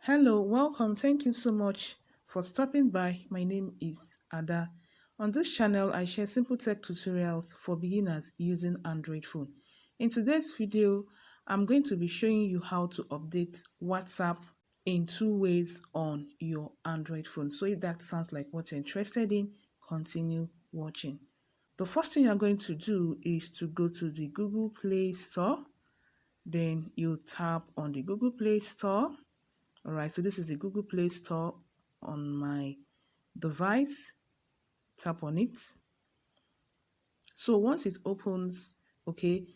Hello, welcome. Thank you so much for stopping by. My name is Ada. On this channel, I share simple tech tutorials for beginners using Android phone. In today's video, I'm going to be showing you how to update WhatsApp in two ways on your Android phone. So if that sounds like what you're interested in, continue watching. The first thing you're going to do is to go to the Google Play Store. Then you tap on the Google Play Store. All right, so this is the Google Play Store on my device. Tap on it. So once it opens, okay,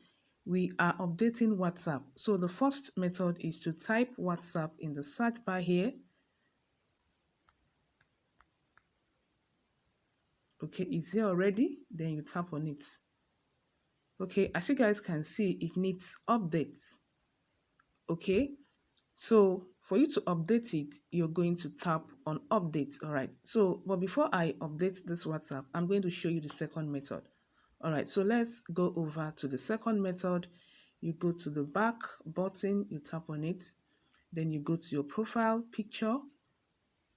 we are updating WhatsApp. So the first method is to type WhatsApp in the search bar here. Okay, it's here already. Then you tap on it. Okay, as you guys can see, it needs updates. Okay, so for you to update it, you're going to tap on update. All right. So, but before I update this WhatsApp, I'm going to show you the second method. All right. So let's go over to the second method. You go to the back button, you tap on it. Then you go to your profile picture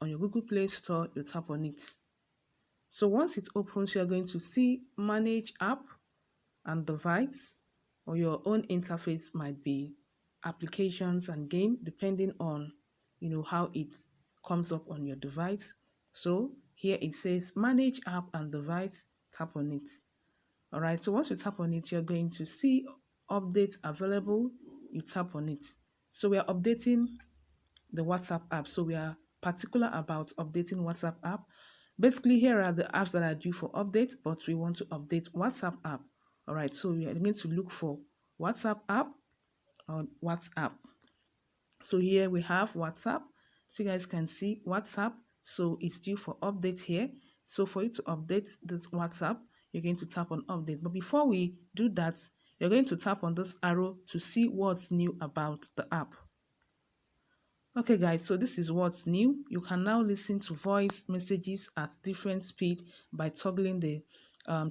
on your Google Play Store, you tap on it. So once it opens, you're going to see manage app and device, or your own interface might be applications and game, depending on how it comes up on your device. So here it says manage app and device. Tap on it. All right, so once you tap on it, you're going to see updates available. You tap on it. So we are updating the WhatsApp app. So we are particular about updating WhatsApp app. Basically, here are the apps that are due for update, but we want to update WhatsApp app. All right, so we are going to look for WhatsApp app or WhatsApp. So here we have WhatsApp. So you guys can see WhatsApp. So it's due for update here. So for you to update this WhatsApp, you're going to tap on update. But before we do that, you're going to tap on this arrow to see what's new about the app. Okay guys, so this is what's new. You can now listen to voice messages at different speed by toggling the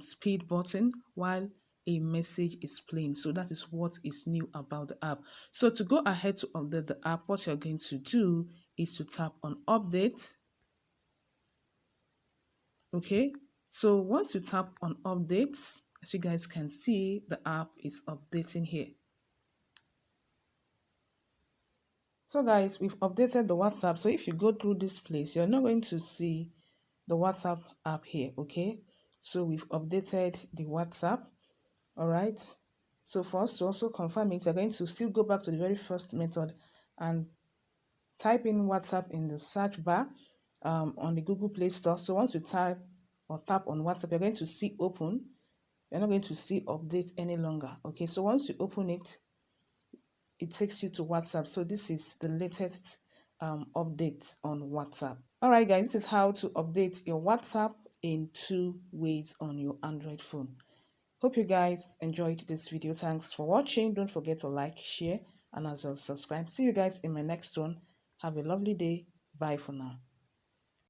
speed button while a message is playing. So that is what is new about the app. So to go ahead to update the app, what you're going to do is to tap on update. Okay, so once you tap on updates, as you guys can see, the app is updating here. So guys, we've updated the WhatsApp. So if you go through this place, you're not going to see the WhatsApp app here, okay? So we've updated the WhatsApp, all right? So for us to also confirm it, you're going to still go back to the very first method and type in WhatsApp in the search bar on the Google Play Store. So once you type or tap on WhatsApp, you're going to see open. You're not going to see update any longer, okay? So once you open it, it takes you to WhatsApp. So this is the latest update on WhatsApp. All right, guys, this is how to update your WhatsApp in two ways on your Android phone. Hope you guys enjoyed this video. Thanks for watching. Don't forget to like, share, and as well subscribe. See you guys in my next one. Have a lovely day. Bye for now.